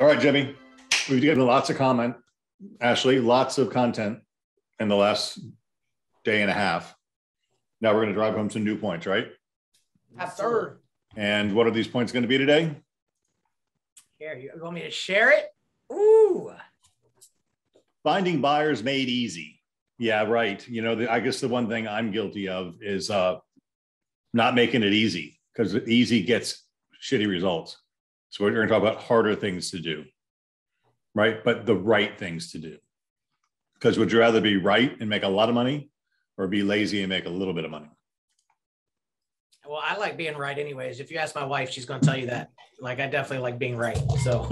All right, Jimmy, we've gotten lots of comment, Ashley, lots of content in the last day and a half. Now we're going to drive home some new points, right? Yes, sir. And what are these points going to be today? Here, you want me to share it? Ooh. Finding buyers made easy. Yeah, right. You know, I guess the one thing I'm guilty of is not making it easy, because easy gets shitty results. So we're going to talk about harder things to do, right? But the right things to do. Because would you rather be right and make a lot of money, or be lazy and make a little bit of money? Well, I like being right anyways. If you ask my wife, she's going to tell you that. Like, I definitely like being right. So,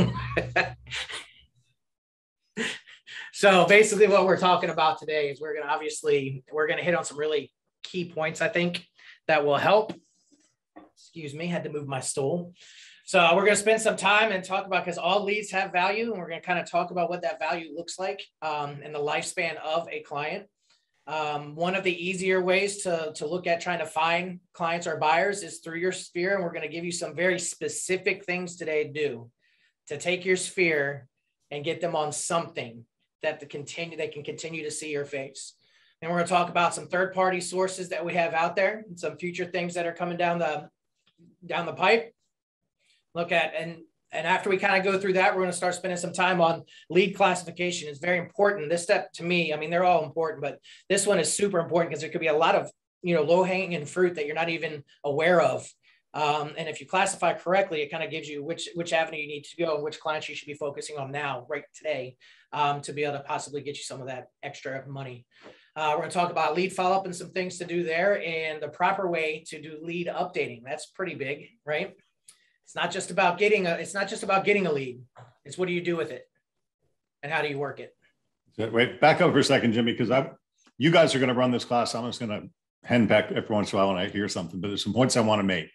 so basically what we're talking about today is we're going to hit on some really key points, I think, that will help. Excuse me, had to move my stool. So we're going to spend some time and talk about, because all leads have value, and we're going to kind of talk about what that value looks like in the lifespan of a client. One of the easier ways to look at trying to find clients or buyers is through your sphere. And we're going to give you some very specific things today to do to take your sphere and get them on something that they can continue to see your face. And we're going to talk about some third-party sources that we have out there and some future things that are coming down the pipe. Look at, and after we kind of go through that, we're going to start spending some time on lead classification. It's very important. This step, to me, I mean, they're all important, but this one is super important because there could be a lot of, low-hanging fruit that you're not even aware of. And if you classify correctly, it kind of gives you which avenue you need to go and which clients you should be focusing on now, right today, to be able to possibly get you some of that extra money. We're going to talk about lead follow-up and some things to do there, and the proper way to do lead updating. That's pretty big, right? It's not just about getting a lead. It's what do you do with it, and how do you work it? Wait, back up for a second, Jimmy, because you guys are going to run this class. I'm just going to henpeck every once in a while when I hear something, but there's some points I want to make.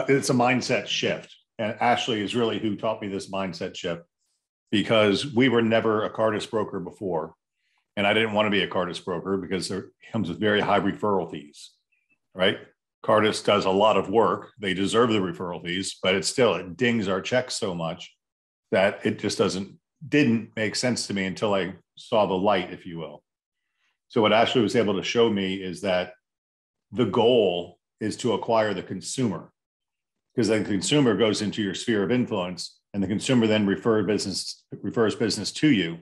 It's a mindset shift, and Ashley is really who taught me this mindset shift, because we were never a Cardis broker before, and I didn't want to be a Cardis broker because it comes with very high referral fees, right? Cardis does a lot of work. They deserve the referral fees, but it dings our checks so much that it just didn't make sense to me until I saw the light, if you will. So what Ashley was able to show me is that the goal is to acquire the consumer, because the consumer goes into your sphere of influence, and the consumer then refers business to you.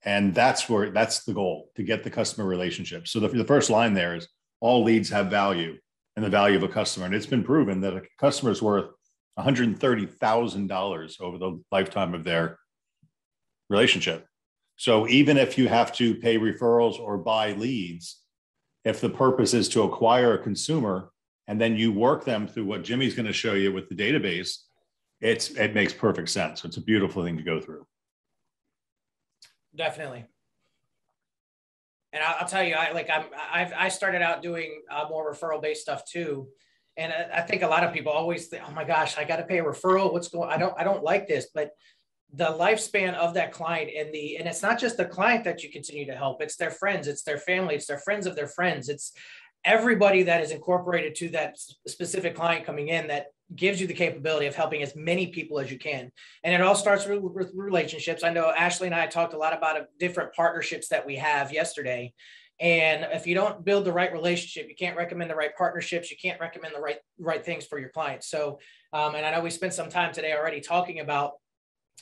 And that's the goal, to get the customer relationship. So the first line there is all leads have value, and the value of a customer. And it's been proven that a customer is worth $130,000 over the lifetime of their relationship. So even if you have to pay referrals or buy leads, if the purpose is to acquire a consumer and then you work them through what Jimmy's going to show you with the database, it makes perfect sense. It's a beautiful thing to go through. Definitely. And I'll tell you, I started out doing more referral-based stuff too, and I think a lot of people always think, oh my gosh, I got to pay a referral. What's going? I don't like this, but the lifespan of that client and it's not just the client that you continue to help. It's their friends, it's their family, it's their friends of their friends. It's everybody that is incorporated to that specific client coming in that gives you the capability of helping as many people as you can. And it all starts with relationships. I know Ashley and I talked a lot about different partnerships that we have yesterday. And if you don't build the right relationship, you can't recommend the right partnerships. You can't recommend the right things for your clients. So, and I know we spent some time today already talking about,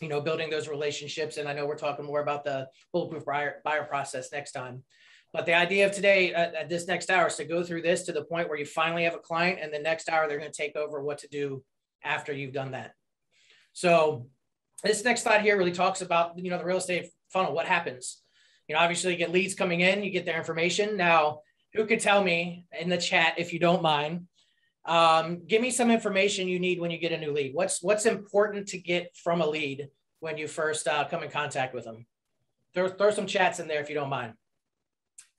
building those relationships. And I know we're talking more about the bulletproof buyer process next time. But the idea of today, at this next hour, is to go through this to the point where you finally have a client, and the next hour they're going to take over what to do after you've done that. So this next slide here really talks about, the real estate funnel, what happens. Obviously you get leads coming in, you get their information. Now, who could tell me in the chat, if you don't mind, give me some information you need when you get a new lead. What's important to get from a lead when you first come in contact with them? Throw some chats in there if you don't mind.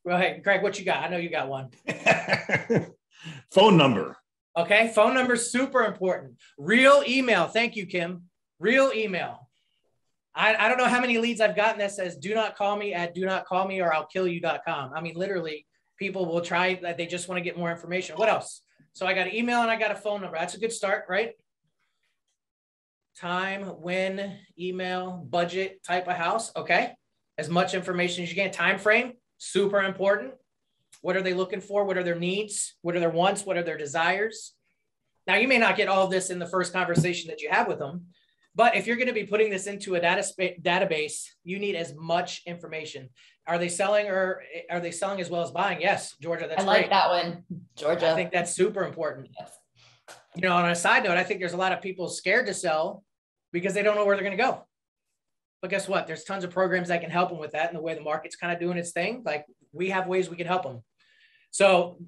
Go ahead, Greg, what you got? I know you got one. Phone number. Okay, phone number is super important. Real email. Thank you, Kim. Real email. I don't know how many leads I've gotten that says, do not call me at donotcallme or I'll kill you.com. I mean, literally, people will try, they just want to get more information. What else? So I got an email and I got a phone number. That's a good start, right? time, when, email, budget type of house. Okay. As much information as you can. Time frame, super important. What are they looking for? What are their needs? What are their wants? What are their desires? Now, you may not get all of this in the first conversation that you have with them, but if you're going to be putting this into a database, you need as much information. Are they selling, or are they selling as well as buying? Yes, Georgia, that's great. I like that one, Georgia. I think that's super important. Yes. You know, on a side note, I think there's a lot of people scared to sell because they don't know where they're going to go. But guess what? There's tons of programs that can help them with that. And the way the market's kind of doing its thing, like we have ways we can help them. So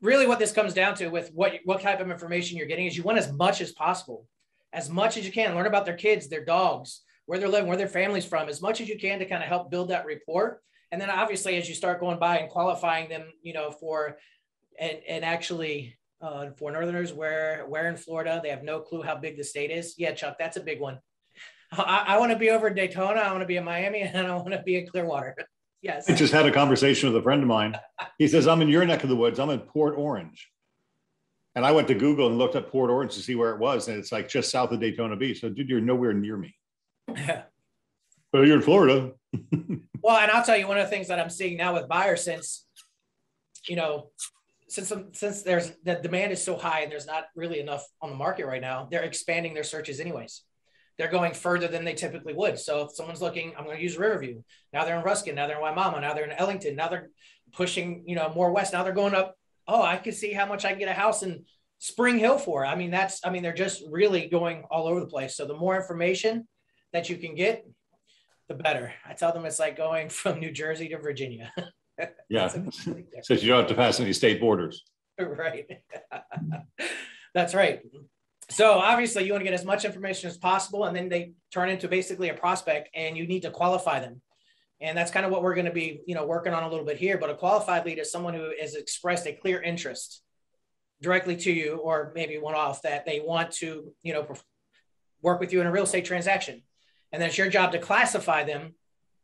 really what this comes down to with what type of information you're getting is you want as much as possible, as much as you can. Learn about their kids, their dogs, where they're living, where their family's from, as much as you can to kind of help build that rapport. And then obviously, as you start going by and qualifying them, you know, for Northerners, where in Florida, they have no clue how big the state is. Yeah, Chuck, that's a big one. I want to be over in Daytona. I want to be in Miami, and I want to be in Clearwater. Yes. I just had a conversation with a friend of mine. He says, I'm in your neck of the woods. I'm in Port Orange. And I went to Google and looked up Port Orange to see where it was. And it's like just south of Daytona Beach. So, dude, you're nowhere near me. Yeah. But you're in Florida. Well, and I'll tell you, one of the things that I'm seeing now with buyers, since there's the demand is so high and there's not really enough on the market right now, they're expanding their searches anyways. They're going further than they typically would. So if someone's looking, I'm going to use Riverview. Now they're in Ruskin. Now they're in Waimama. Now they're in Ellington. Now they're pushing, more west. Now they're going up. Oh, I can see how much I can get a house in Spring Hill for. They're just really going all over the place. So the more information that you can get, the better. I tell them it's like going from New Jersey to Virginia. Yeah. Since you don't have to pass any state borders. Right. That's right. So obviously you want to get as much information as possible, and then they turn into basically a prospect, and you need to qualify them. And that's kind of what we're going to be, working on a little bit here. But a qualified lead is someone who has expressed a clear interest directly to you, or maybe one off, that they want to, work with you in a real estate transaction. And then it's your job to classify them.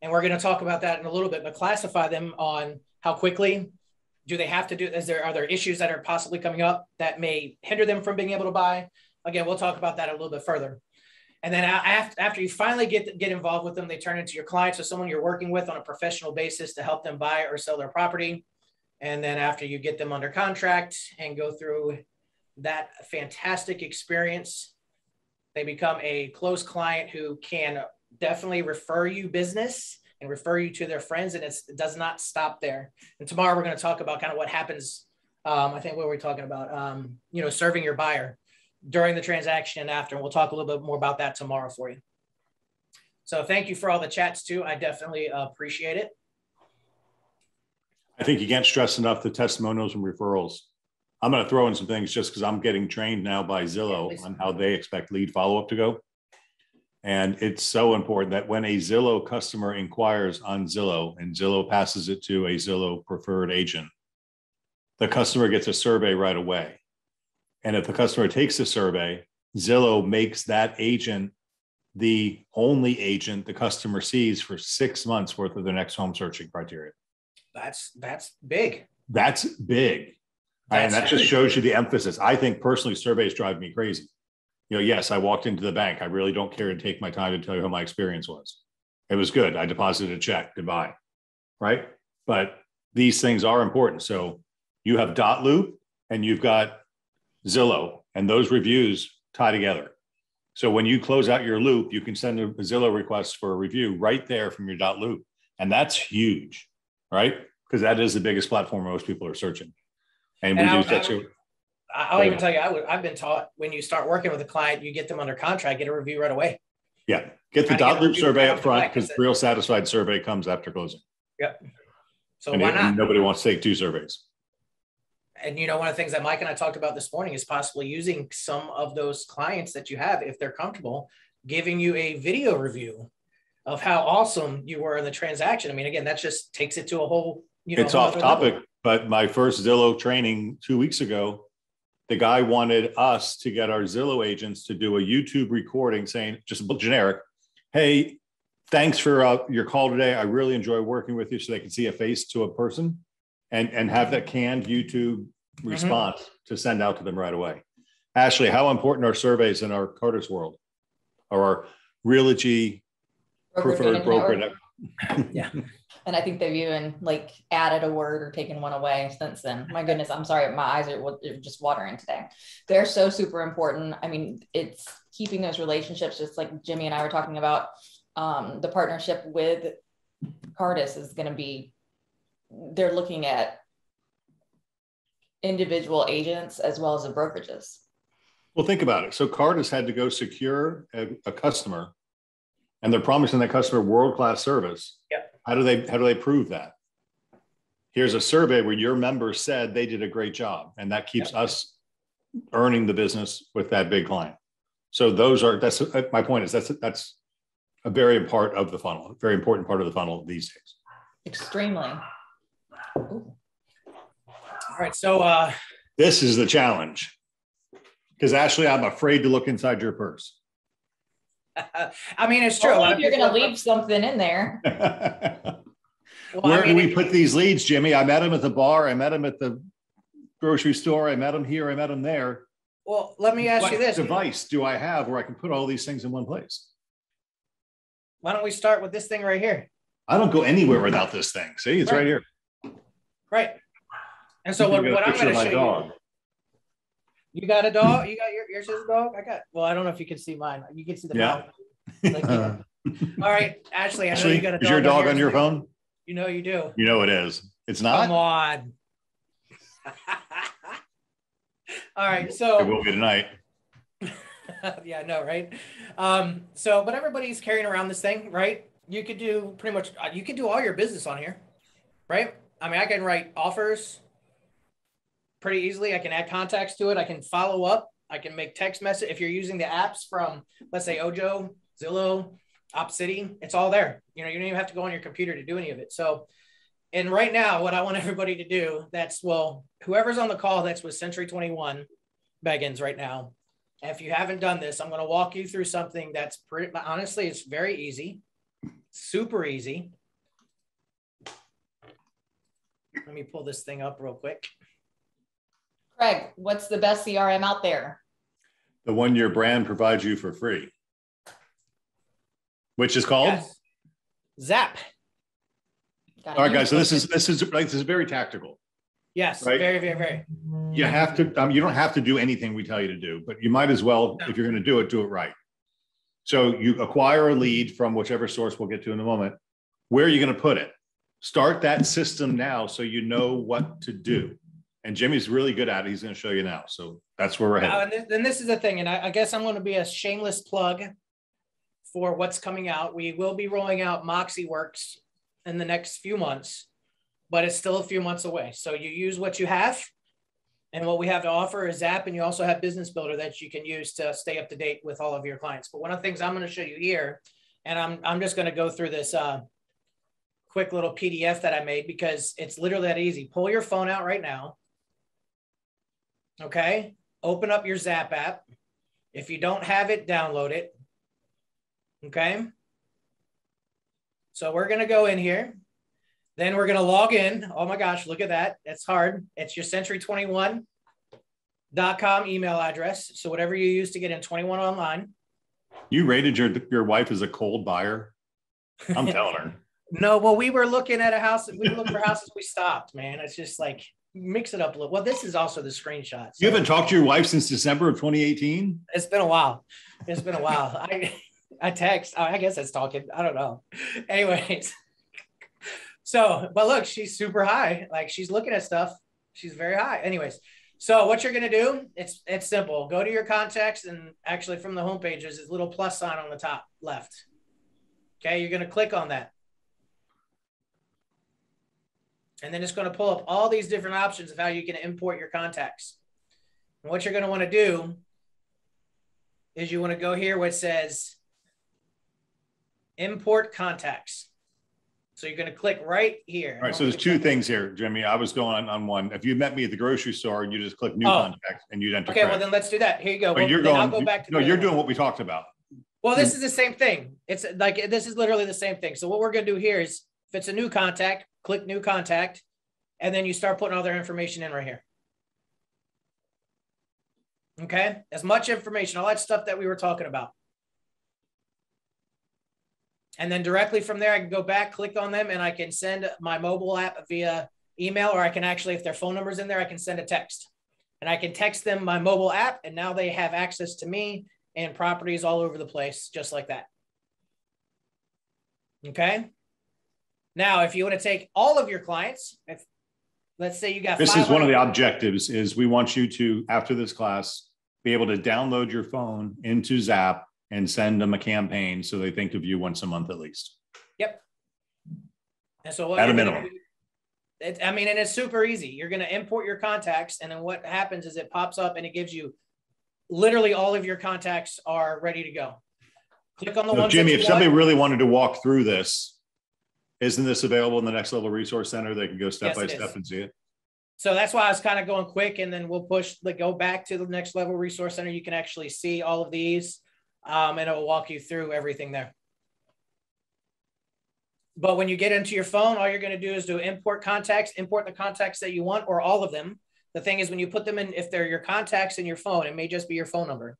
And we're going to talk about that in a little bit, but classify them on how quickly do they have to do. Are there issues that are possibly coming up that may hinder them from being able to buy? Again, we'll talk about that a little bit further. And then after you finally get involved with them, they turn into your clients, or someone you're working with on a professional basis to help them buy or sell their property. And then after you get them under contract and go through that fantastic experience, they become a close client who can definitely refer you business and refer you to their friends. And it does not stop there. And tomorrow we're going to talk about kind of what happens. I think what we're talking about, serving your buyer during the transaction and after. And we'll talk a little bit more about that tomorrow for you. So thank you for all the chats too. I definitely appreciate it. I think you can't stress enough the testimonials and referrals. I'm going to throw in some things just because I'm getting trained now by Zillow on how they expect lead follow-up to go. And it's so important that when a Zillow customer inquires on Zillow and Zillow passes it to a Zillow preferred agent, the customer gets a survey right away. And if the customer takes the survey, Zillow makes that agent the only agent the customer sees for 6 months worth of their next home searching criteria. That's big. That's big. And that just shows you the emphasis. I think personally, surveys drive me crazy. Yes, I walked into the bank. I really don't care to take my time to tell you how my experience was. It was good. I deposited a check. Goodbye. Right? But these things are important. So you have Dotloop and you've got Zillow, and those reviews tie together. So when you close out your loop, you can send a Zillow request for a review right there from your Dotloop. And that's huge, right? Because that is the biggest platform most people are searching. And we do such a... I'll even tell you, I've been taught when you start working with a client, you get them under contract, get a review right away. Yeah. Get the Dotloop survey up front, because real satisfied survey comes after closing. Yep. So why not? And nobody wants to take 2 surveys. And one of the things that Mike and I talked about this morning is possibly using some of those clients that you have, if they're comfortable, giving you a video review of how awesome you were in the transaction. I mean, again, that just takes it to a whole, it's off topic, but my first Zillow training 2 weeks ago, the guy wanted us to get our Zillow agents to do a YouTube recording saying, just generic, hey, thanks for your call today. I really enjoy working with you, so they can see a face to a person and have that canned YouTube response to send out to them right away. Ashley, how important are surveys in our Carter's world? or Realogy preferred broker. Yeah. And I think they've even like added a word or taken one away since then. My goodness, I'm sorry. My eyes are just watering today. They're so super important. I mean, it's keeping those relationships, just like Jimmy and I were talking about. The partnership with Cardis is going to be, they're looking at individual agents as well as the brokerages. Well, think about it. So Cardis had to go secure a customer, and they're promising that customer world-class service. Yep. How do they prove that? Here's a survey where your members said they did a great job, and that keeps us earning the business with that big client. So that's my point is that's a very important part of the funnel, a very important part of the funnel these days. Extremely. All right. So this is the challenge. Because Ashley, I'm afraid to look inside your purse. I mean, it's true. Well, you're going to leave something in there. Where do we put these leads, Jimmy? I met him at the bar. I met him at the grocery store. I met him here. I met him there. Well, let me ask you this. What device do I have where I can put all these things in one place? Why don't we start with this thing right here? I don't go anywhere without this thing. See, it's right here. Right. And so what I'm going to show you. You got a dog? You got yours is a dog? Well, I don't know if you can see mine. You can see the dog. Like, all right, Ashley, I know you got a dog. Is your dog on your phone? You know you do. You know it is. It's not? Come on. All right, so. It will be tonight. Yeah, I know, right? But everybody's carrying around this thing, right? You could do pretty much, you could do all your business on here, right? I mean, I can write offers pretty easily. I can add contacts to it. I can follow up. I can make text message. If you're using the apps from, let's say, Ojo, Zillow, OpCity, it's all there. You know, you don't even have to go on your computer to do any of it. So, and right now, what I want everybody to do, whoever's on the call that's with C21 Beggins right now, if you haven't done this, I'm going to walk you through something that's honestly, it's very easy, super easy. Let me pull this thing up real quick. Craig, what's the best CRM out there? The one your brand provides you for free. Which is called? Yes. Zap. All right, guys. So this is very tactical. Yes, right? Very, very, very. You have to. You don't have to do anything we tell you to do, but you might as well, if you're going to do it right. So you acquire a lead from whichever source we'll get to in a moment. Where are you going to put it? Start that system now, so you know what to do. And Jimmy's really good at it. He's going to show you now. So that's where we're headed. And this is the thing. And I guess I'm going to be a shameless plug for what's coming out. We will be rolling out MoxieWorks in the next few months, but it's still a few months away. So you use what you have. And what we have to offer is Zap. And you also have Business Builder that you can use to stay up to date with all of your clients. But one of the things I'm going to show you here, and I'm just going to go through this quick little PDF that I made, because it's literally that easy. Pull your phone out right now. Okay, open up your Zap app. If you don't have it, download it. Okay. So we're going to go in here. Then we're going to log in. Oh my gosh, look at that. That's hard. It's your century21.com email address. So whatever you use to get in 21 online. You rated your wife as a cold buyer? I'm telling her. No, well, we were looking at a house. We looked for houses. We stopped, man. It's just like, mix it up a little. Well, this is also the screenshot. So. You haven't talked to your wife since December of 2018? It's been a while. It's been a while. I text. I guess that's talking. I don't know. Anyways. So, but look, she's super high. Like, she's looking at stuff. She's very high. Anyways. So what you're going to do, it's simple. Go to your contacts, and actually from the homepage, there's this little plus sign on the top left. Okay. You're going to click on that. And then it's going to pull up all these different options of how you can import your contacts. And what you're going to want to do is you want to go here where it says import contacts. So you're going to click right here. All right. So there's two things here, Jimmy. I was going on one. If you met me at the grocery store and you just click new contacts and you'd enter. Okay. Well, then let's do that. Here you go. Well, I'll go back to you're doing what we talked about. Well, this is the same thing. It's like, this is literally the same thing. So what we're going to do here is, if it's a new contact, click new contact, and then you start putting all their information in right here. Okay. As much information, all that stuff that we were talking about. And then directly from there, I can go back, click on them, and I can send my mobile app via email, or I can actually, if their phone number's in there, I can send a text. And I can text them my mobile app, and now they have access to me and properties all over the place, just like that. Okay. Now, if you want to take all of your clients, if let's say you got, this is one of the objectives, is we want you to, after this class, be able to download your phone into Zap and send them a campaign so they think of you once a month at least. Yep. And so what at a minimum. And it's super easy. You're going to import your contacts, and then what happens is it pops up and it gives you literally all of your contacts are ready to go. Click on the one. Jimmy, if somebody really wanted to walk through this, isn't this available in the Next Level Resource Center? They can go step by step and see it. So that's why I was kind of going quick, and then we'll go back to the Next Level Resource Center. You can actually see all of these, and it will walk you through everything there. But when you get into your phone, all you're going to do is do import contacts, import the contacts that you want, or all of them. The thing is, when you put them in, if they're your contacts in your phone, it may just be your phone number.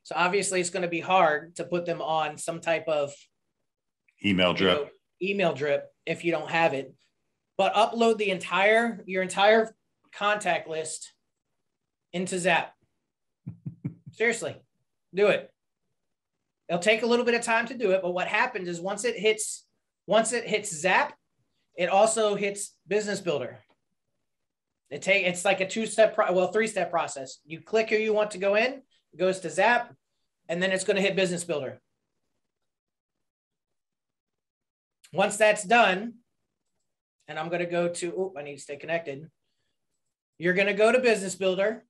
So obviously it's going to be hard to put them on some type of email drip, if you don't have it. But upload your entire contact list into Zap. Seriously, do it. It'll take a little bit of time to do it, but what happens is once it hits Zap, it also hits Business Builder. It's like a three-step process. You click who you want to go in, it goes to Zap, and then it's going to hit Business Builder. Once that's done, and I'm going to go to, I need to stay connected. You're going to go to Business Builder.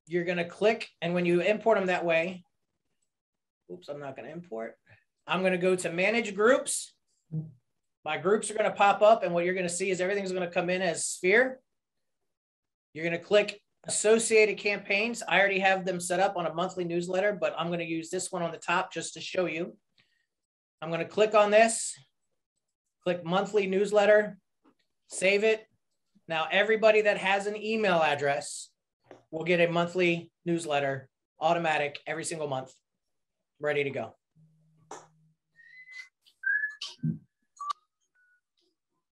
You're going to click, and when you import them that way, I'm not going to import. I'm going to go to Manage Groups. My groups are going to pop up, and what you're going to see is everything's going to come in as Sphere. You're going to click Associated Campaigns. I already have them set up on a monthly newsletter, but I'm going to use this one on the top just to show you. I'm going to click on this, click Monthly Newsletter, save it. Now, everybody that has an email address will get a monthly newsletter, automatic, every single month, ready to go.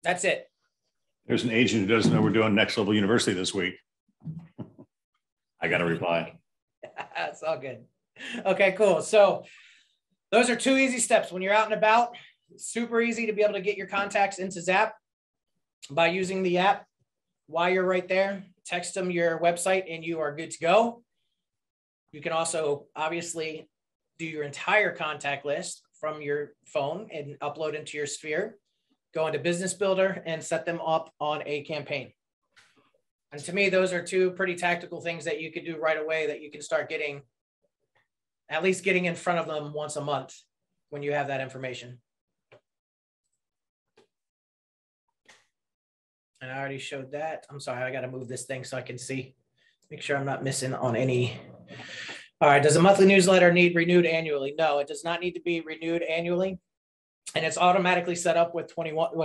That's it. There's an agent who doesn't know we're doing Next Level University this week. I got to reply. That's all good. Okay, cool. So those are two easy steps. When you're out and about, it's super easy to be able to get your contacts into Zap by using the app. While you're right there, text them your website and you are good to go. You can also obviously do your entire contact list from your phone and upload into your Sphere. Go into Business Builder and set them up on a campaign. And to me, those are two pretty tactical things that you could do right away that you can start at least getting in front of them once a month when you have that information. And I already showed that. I'm sorry, I got to move this thing so I can see, make sure I'm not missing on any. All right, does a monthly newsletter need renewed annually? No, it does not need to be renewed annually. And it's automatically set up with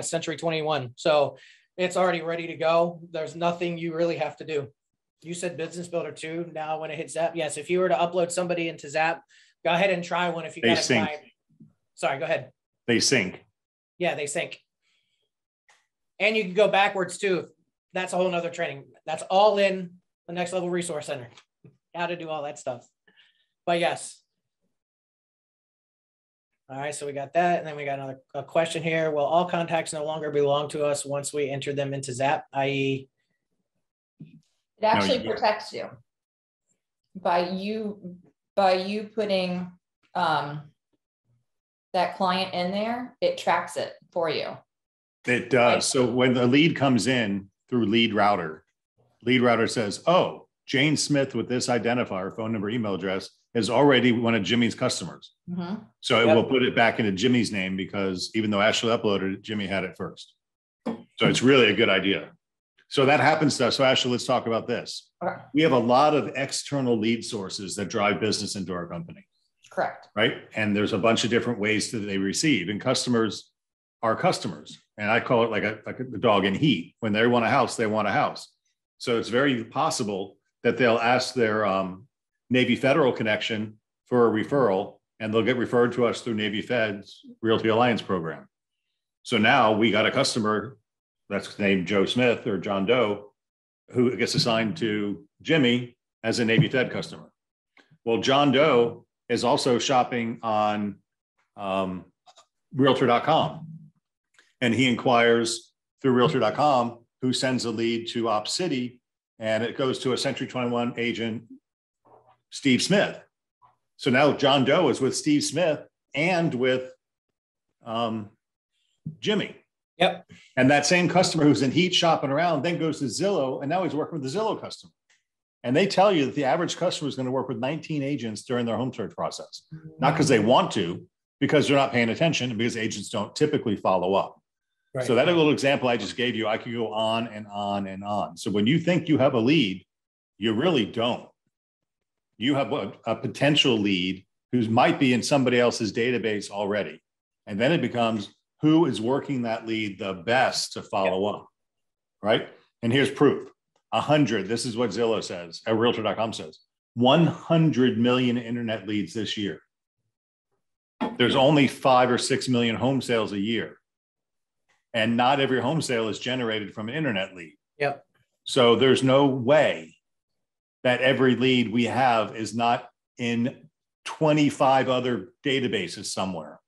Century 21. So it's already ready to go. There's nothing you really have to do. You said Business Builder too. Now when it hits Zap, yes, if you were to upload somebody into Zap, go ahead and try one. If you got to try. Sorry, go ahead. They sync. Yeah, they sync. And you can go backwards too. That's a whole nother training. That's all in the Next Level Resource Center. How to do all that stuff. But yes. All right, so we got that. And then we got a question here. Will all contacts no longer belong to us once we enter them into Zap, i.e. It actually protects you by you putting that client in there. It tracks it for you. It does. So when the lead comes in through lead router says, oh, Jane Smith with this identifier, phone number, email address is already one of Jimmy's customers. Mm-hmm. So it will put it back into Jimmy's name because even though Ashley uploaded it, Jimmy had it first. So it's really a good idea. So that happens to us. So Ashley, let's talk about this. Okay. We have a lot of external lead sources that drive business into our company. Correct. Right. And there's a bunch of different ways that they receive, and customers are customers. And I call it like a dog in heat. When they want a house, they want a house. So it's very possible that they'll ask their Navy Federal connection for a referral, and they'll get referred to us through Navy Fed's Realty Alliance program. So now we got a customer that's named Joe Smith or John Doe, who gets assigned to Jimmy as a Navy Fed customer. Well, John Doe is also shopping on Realtor.com, and he inquires through Realtor.com, who sends a lead to Op City, and it goes to a Century 21 agent, Steve Smith. So now John Doe is with Steve Smith and with Jimmy. Yep. And that same customer who's in heat shopping around then goes to Zillow, and now he's working with the Zillow customer. And they tell you that the average customer is going to work with 19 agents during their home search process, not because they want to, because they're not paying attention, and because agents don't typically follow up. Right. So that little example I just gave you, I could go on and on and on. So when you think you have a lead, you really don't. You have a potential lead who might be in somebody else's database already. And then it becomes, who is working that lead the best to follow up, right? And here's proof. 100, this is what Zillow says, Realtor.com says, 100 million internet leads this year. There's only 5 or 6 million home sales a year. And not every home sale is generated from an internet lead. Yep. So there's no way that every lead we have is not in 25 other databases somewhere,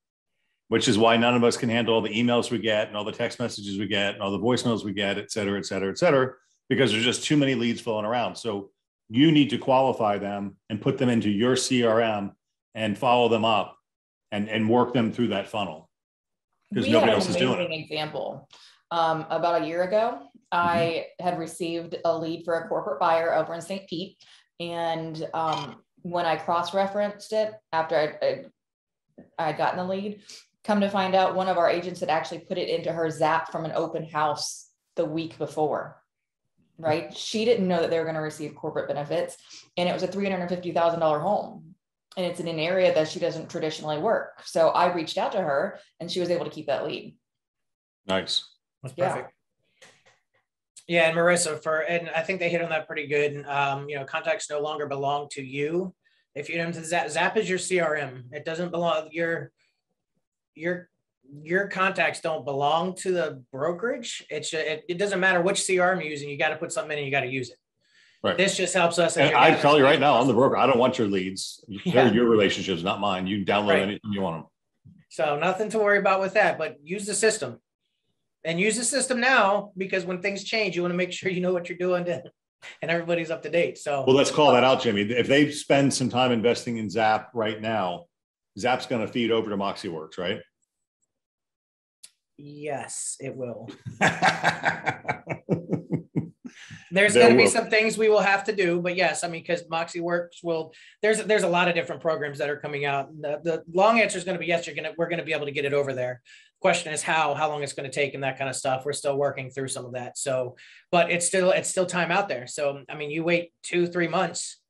which is why none of us can handle all the emails we get and all the text messages we get and all the voicemails we get, et cetera, et cetera, et cetera, because there's just too many leads flowing around. So you need to qualify them and put them into your CRM and follow them up and work them through that funnel, because nobody else is doing it. Example. About a year ago, I had received a lead for a corporate buyer over in St. Pete. And when I cross-referenced it after I'd gotten the lead, come to find out one of our agents had actually put it into her Zap from an open house the week before, right? She didn't know that they were going to receive corporate benefits. And it was a $350,000 home. And it's in an area that she doesn't traditionally work. So I reached out to her and she was able to keep that lead. Nice. That's perfect. Yeah, and Marissa, and I think they hit on that pretty good. Contacts no longer belong to you. If you know, Zap is your CRM. It doesn't belong. Your contacts don't belong to the brokerage. It doesn't matter which CRM you're using. You got to put something in and you got to use it. Right. This just helps us. And I tell you right now, I'm the broker. I don't want your leads. They're your relationships, not mine. You download anything you want them. So nothing to worry about with that, but use the system. And use the system now, because when things change, you want to make sure you know what you're doing and everybody's up to date. So, well, let's call that out, Jimmy. If they spend some time investing in Zap right now, Zap's going to feed over to MoxieWorks, right? Yes, it will. There's going to be some things we will have to do, but yes, I mean, because MoxieWorks will. There's a lot of different programs that are coming out. The long answer is going to be yes. We're going to be able to get it over there. Question is how long it's going to take and that kind of stuff. We're still working through some of that. So, but it's still time out there. So, I mean, you wait 2-3 months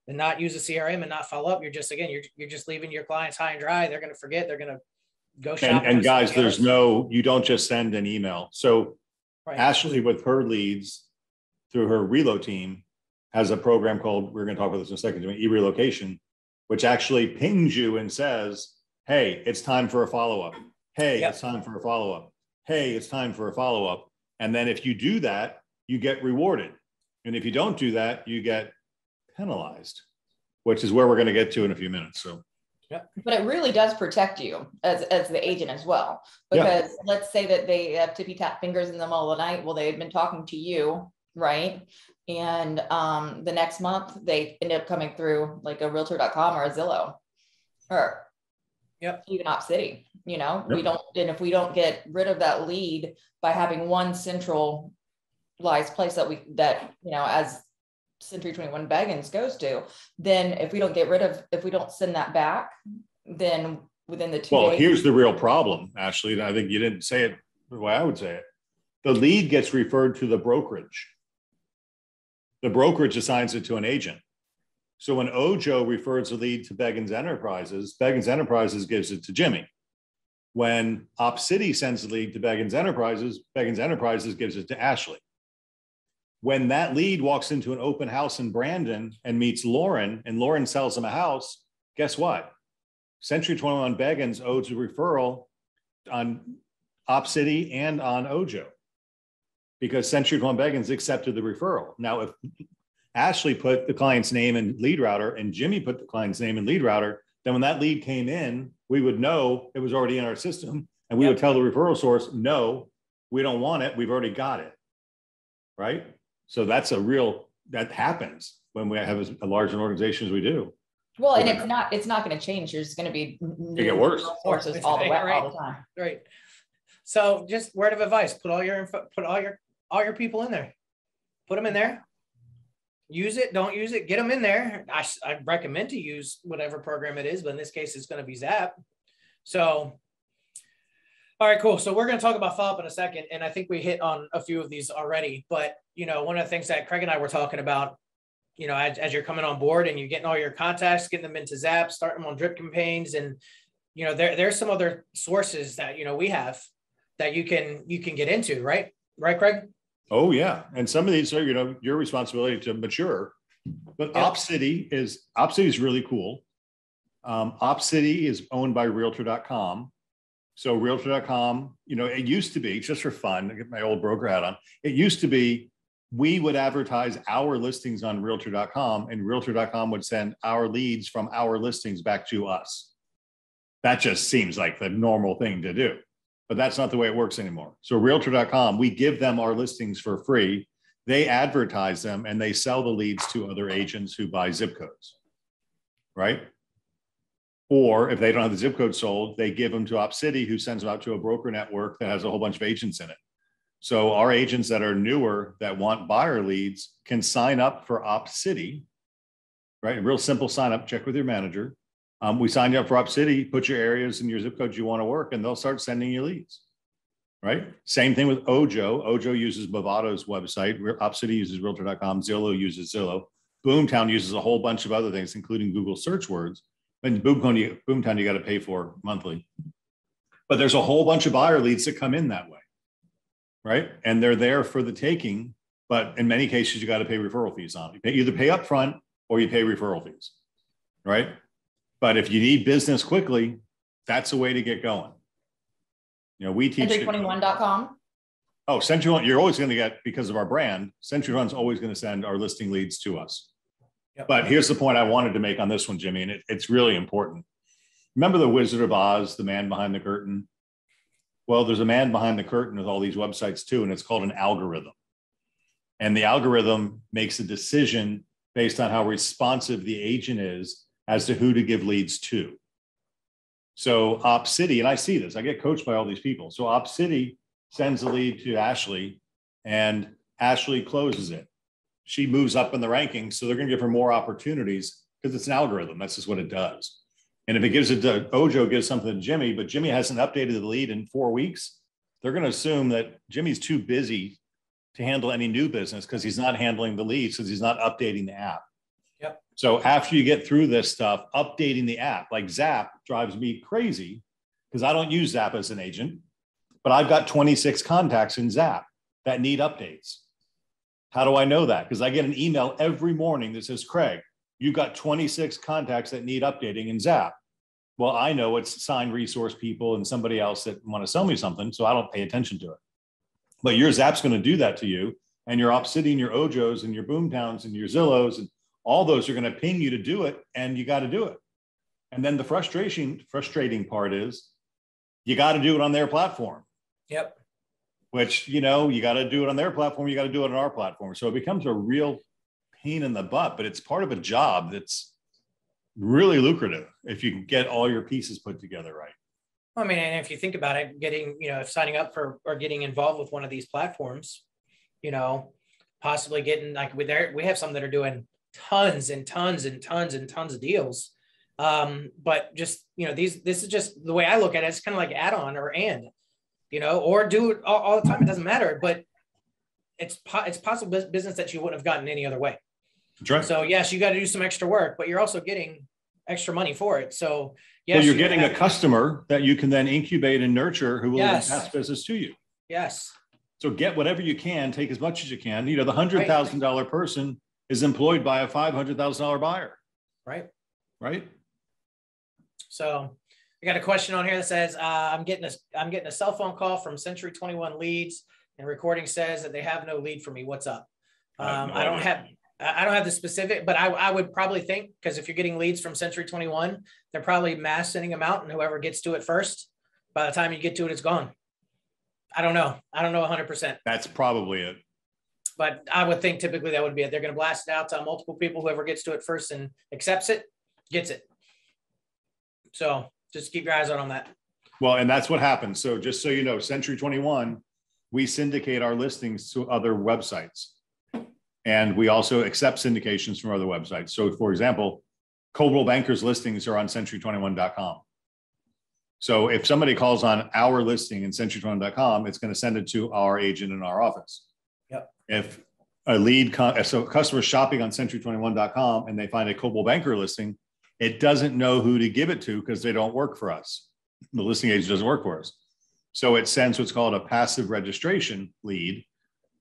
and not use a CRM and not follow up. You're just leaving your clients high and dry. They're going to forget. They're going to go shop. And guys, you don't just send an email. So Ashley with her leads through her reload team has a program called, we're going to talk about this in a second, e-relocation, which actually pings you and says, hey, it's time for a follow-up. Hey, it's time for a follow-up. Hey, it's time for a follow-up. And then if you do that, you get rewarded. And if you don't do that, you get penalized, which is where we're going to get to in a few minutes. So, but it really does protect you as the agent as well, because let's say that they have tippy tap fingers in the middle of the night. Well, they had been talking to you, right? And the next month they end up coming through like a Realtor.com or a Zillow or even Op City. We don't, and if we don't get rid of that lead by having one centralized place that as Century 21 Beggins goes to, then if we don't send that back, then within the 2 days. Well, here's the real problem, Ashley, and I think you didn't say it the way I would say it. The lead gets referred to the brokerage. The brokerage assigns it to an agent. So when Ojo refers a lead to Beggins Enterprises gives it to Jimmy. When Op City sends the lead to Beggins Enterprises gives it to Ashley. When that lead walks into an open house in Brandon and meets Lauren, and Lauren sells him a house, guess what? Century 21 Beggins owes a referral on OpCity and on Ojo because Century 21 Beggins accepted the referral. Now, if Ashley put the client's name in lead router and Jimmy put the client's name in lead router, then when that lead came in, we would know it was already in our system and we would tell the referral source, no, we don't want it. We've already got it. Right? So that's that happens when we have as large an organization as we do. Well, and it's not going to change. There's going to be get worse sources all the time. Right. So just word of advice, put all your info, put all your people in there, put them in there, use it, don't use it, get them in there. I recommend to use whatever program it is, but in this case, it's going to be Zap. So, all right, cool. So we're going to talk about follow-up in a second. And I think we hit on a few of these already, but one of the things that Craig and I were talking about, as you're coming on board and you're getting all your contacts, getting them into Zap, starting them on drip campaigns. And, there's some other sources that, we have that you can get into, right? Right, Craig? Oh yeah. And some of these are, your responsibility to mature, but OpCity is really cool. OpCity is owned by Realtor.com. So Realtor.com, it used to be, just for fun, I get my old broker hat on, it used to be, we would advertise our listings on Realtor.com and Realtor.com would send our leads from our listings back to us. That just seems like the normal thing to do, but that's not the way it works anymore. So Realtor.com, we give them our listings for free. They advertise them and they sell the leads to other agents who buy zip codes, right? Or if they don't have the zip code sold, they give them to OpCity, who sends them out to a broker network that has a whole bunch of agents in it. So our agents that are newer that want buyer leads can sign up for OpCity, right? A real simple sign up, check with your manager. We sign you up for OpCity, put your areas and your zip codes you want to work, and they'll start sending you leads, right? Same thing with Ojo. Ojo uses Movato's website. OpCity uses Realtor.com. Zillow uses Zillow. Boomtown uses a whole bunch of other things, including Google search words. And Boomtown, you got to pay for monthly. But there's a whole bunch of buyer leads that come in that way, right? And they're there for the taking, but in many cases, you got to pay referral fees on it. You either pay up front or you pay referral fees, right? But if you need business quickly, that's a way to get going. We teach Century21.com. Oh, Century One, you're always going to get, because of our brand, Century One's always going to send our listing leads to us. But here's the point I wanted to make on this one, Jimmy, and it's really important. Remember the Wizard of Oz, the man behind the curtain? Well, there's a man behind the curtain with all these websites too, and it's called an algorithm. And the algorithm makes a decision based on how responsive the agent is as to who to give leads to. So OpCity, and I see this, I get coached by all these people. So OpCity sends a lead to Ashley and Ashley closes it. She moves up in the rankings, so they're going to give her more opportunities because it's an algorithm. That's just what it does. And if it gives it to Ojo, gives something to Jimmy, but Jimmy hasn't updated the lead in 4 weeks, they're going to assume that Jimmy's too busy to handle any new business because he's not handling the leads because he's not updating the app. Yep. So after you get through this stuff, updating the app, like Zap drives me crazy because I don't use Zap as an agent, but I've got 26 contacts in Zap that need updates. How do I know that? Because I get an email every morning that says, Craig, you've got 26 contacts that need updating in Zap. Well, I know it's signed resource people and somebody else that want to sell me something, so I don't pay attention to it. But your Zap's going to do that to you, and your OpCity and your Ojos and your Boomtowns and your Zillows and all those are going to ping you to do it, and you got to do it. And then the frustrating part is you got to do it on their platform. Yep. Which, you got to do it on their platform. You got to do it on our platform. So it becomes a real pain in the butt, but it's part of a job that's really lucrative if you can get all your pieces put together right. I mean, and if you think about it, getting, signing up for or getting involved with one of these platforms, possibly getting we have some that are doing tons and tons and tons and tons of deals. But just, this is just the way I look at it. It's kind of like add-on or or do it all the time. It doesn't matter, but it's possible business that you wouldn't have gotten any other way. That's right. So yes, you got to do some extra work, but you're also getting extra money for it. So yes, well, you're getting a customer that you can then incubate and nurture who will pass business to you. Yes. So get whatever you can, take as much as you can. The $100,000 person is employed by a $500,000 buyer. Right. Right. So I got a question on here that says, I'm getting a cell phone call from Century 21 Leads, and recording says that they have no lead for me. What's up? I don't have the specific, but I would probably think, because if you're getting leads from Century 21, they're probably mass sending them out, and whoever gets to it first, by the time you get to it, it's gone. I don't know 100%. That's probably it. But I would think typically that would be it. They're going to blast it out to multiple people. Whoever gets to it first and accepts it, gets it. So just keep your eyes out on that. Well, and that's what happens. So just so you know, Century 21, we syndicate our listings to other websites. And we also accept syndications from other websites. So for example, Coldwell Banker's listings are on century21.com. So if somebody calls on our listing in century21.com, it's going to send it to our agent in our office. Yep. If a lead, so a customer shopping on century21.com and they find a Coldwell Banker listing, it doesn't know who to give it to because they don't work for us. The listing agent doesn't work for us. So it sends what's called a passive registration lead.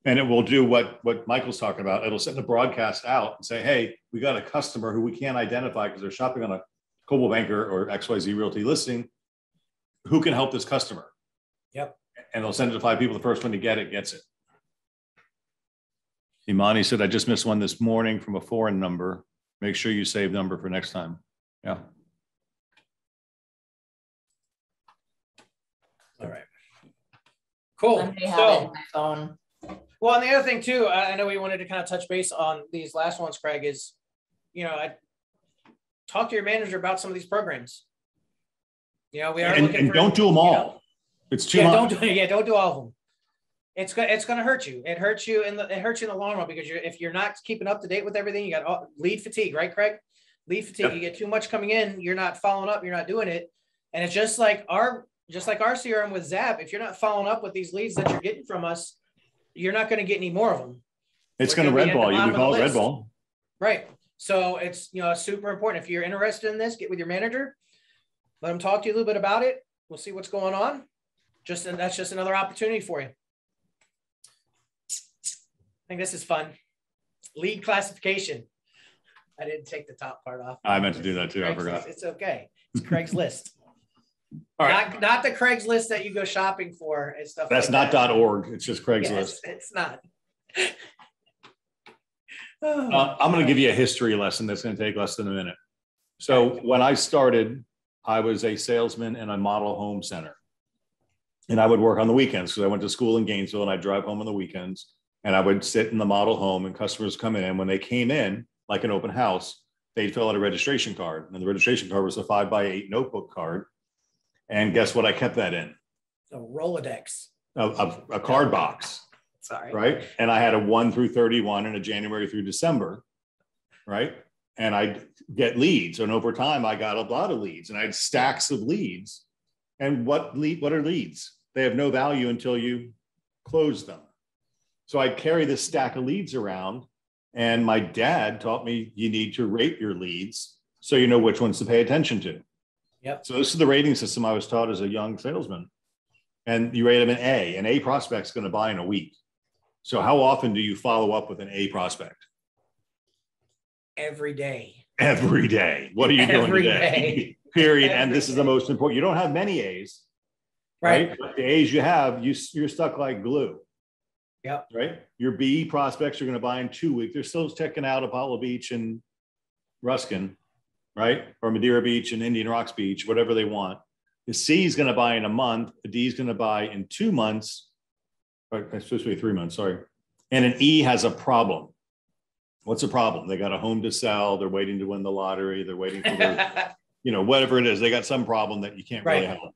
And it will do what Michael's talking about. It'll send a broadcast out and say, hey, we got a customer who we can't identify because they're shopping on a Coldwell Banker or XYZ Realty listing. Who can help this customer? Yep. And they'll send it to 5 people. The first one to get it gets it. Imani said, I just missed one this morning from a foreign number. Make sure you save number for next time. Yeah. All right. Cool. Let me have it in my phone. Well, and the other thing too, I know we wanted to kind of touch base on these last ones, Craig, is, I talk to your manager about some of these programs. We are looking for, don't do them all. It's too much. Don't do all of them. It's going to hurt you. It hurts you in the long run, because if you're not keeping up to date with everything, you got lead fatigue, right, Craig? Lead fatigue. Yep. You get too much coming in, you're not following up, you're not doing it, and it's just like our CRM with Zap. If you're not following up with these leads that you're getting from us, you're not going to get any more of them. It's going to red ball you. We call it red ball. Right. So it's super important. If you're interested in this, get with your manager. Let them talk to you a little bit about it. We'll see what's going on. That's just another opportunity for you. I think this is fun. Lead classification. I didn't take the top part off. I meant to do that too. I forgot. It's okay. It's Craig's List. All right. Not the Craigslist that you go shopping for and stuff. That's like not .org. It's just Craigslist. It's not. I'm going to give you a history lesson that's going to take less than a minute. So when I started, I was a salesman in a model home center. And I would work on the weekends because I went to school in Gainesville, and I'd drive home on the weekends. And I would sit in the model home, and customers come in. And when they came in, like an open house, they'd fill out a registration card. And the registration card was a 5x8 notebook card. And guess what? I kept that in. A Rolodex. A card box. Sorry. Right. And I had a 1 through 31 and a January through December. Right. And I'd get leads. And over time, I got a lot of leads, and I had stacks of leads. And what are leads? They have no value until you close them. So I'd carry this stack of leads around. And my dad taught me you need to rate your leads so you know which ones to pay attention to. Yep. So this is the rating system I was taught as a young salesman. And you rate them in A. An A prospect's going to buy in a week. So how often do you follow up with an A prospect? Every day. Every day. What are you doing Every today? Day. Period. And this is the most important. You don't have many A's. Right? But the A's you have, you're stuck like glue. Yep. Right? Your B prospects are going to buy in 2 weeks. They're still checking out Apollo Beach and Ruskin, right? Or Madeira Beach and Indian Rocks Beach, whatever they want. The C is going to buy in a month. A D is going to buy in 2 months. Or it's supposed to be 3 months, sorry. And an E has a problem. What's the problem? They got a home to sell. They're waiting to win the lottery. They're waiting for their, whatever it is. They got some problem that you can't really help.